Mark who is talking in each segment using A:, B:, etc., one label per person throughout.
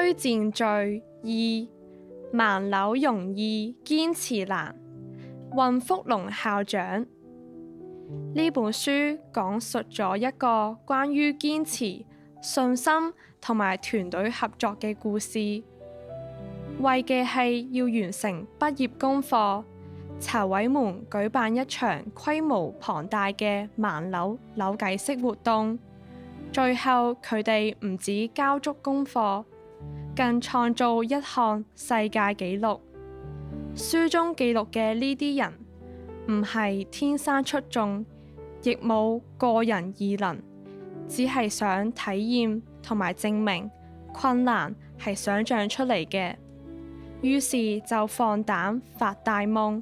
A: 推薦序二：盲扭容易，堅持難。運福龍校長。呢本書講述咗一個關於堅持、信心同埋團隊合作嘅故事，為嘅係要完成畢業功課。籌委們舉辦一場規模龐大嘅盲扭扭計式活動，最後佢哋唔止交足功課，更創造一項世界紀錄。書中記錄嘅呢啲人唔係天生出眾，亦冇個人異能，只係想體驗同埋證明困難係想像出嚟嘅，於是就放膽發大夢，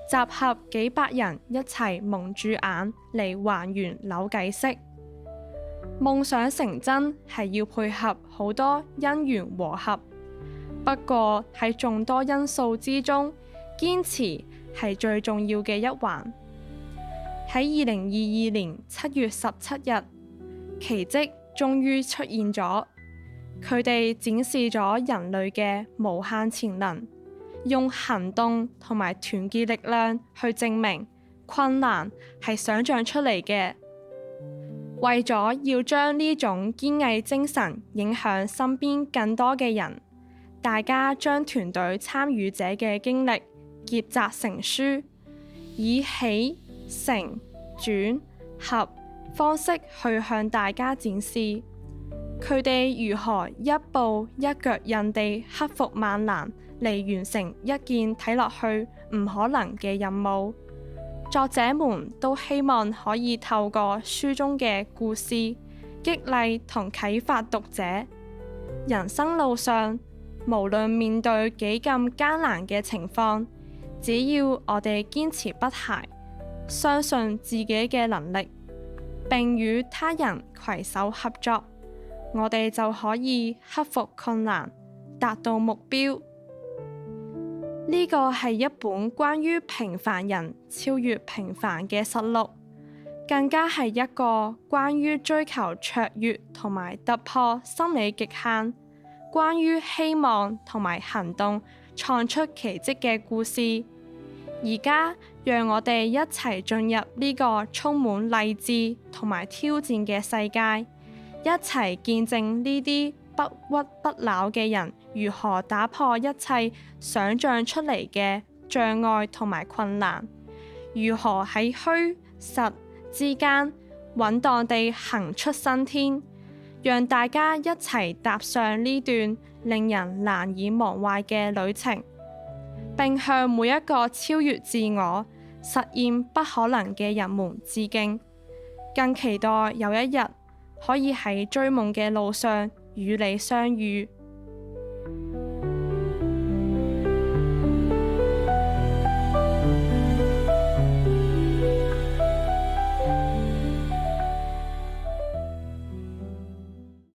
A: 集合幾百人一齊蒙住眼嚟還原扭計式。夢想成真係要配合好多因緣和合，不過喺眾多因素之中，堅持係最重要嘅一環。喺2022年7月17日，奇蹟終於出現咗，佢哋展示咗人類嘅無限潛能，用行動同埋團結力量去證明困難係想像出嚟嘅。為咗要將呢種堅毅精神影響身邊更多嘅人，大家將團隊參與者嘅經歷結集成書，以起承轉合方式去向大家展示佢哋如何一步一腳印地克服萬難嚟完成一件睇落去唔可能嘅任務。作者們都希望可以透過書中嘅故事激勵同啟發讀者。人生路上，無論面對幾咁艱難嘅情況，只要我哋堅持不懈，相信自己嘅能力，並與他人攜手合作，我哋就可以克服困難，達到目標。呢個係一本關於平凡人超越平凡嘅實錄，更加係一個關於追求卓越同埋突破心理極限，關於希望同埋行動創出奇蹟嘅故事。而家讓我哋一齊進入呢個充滿勵志同埋挑戰嘅世界，一齊見證呢啲不屈不撓嘅人如何打破一切想像出嚟嘅障礙同埋困難，如何喺虛實之間穩當地行出新天，讓大家一齊踏上呢段令人難以忘懷嘅旅程，並向每一個超越自我、實現不可能嘅人們致敬。更期待有一日可以喺追夢嘅路上與你相遇。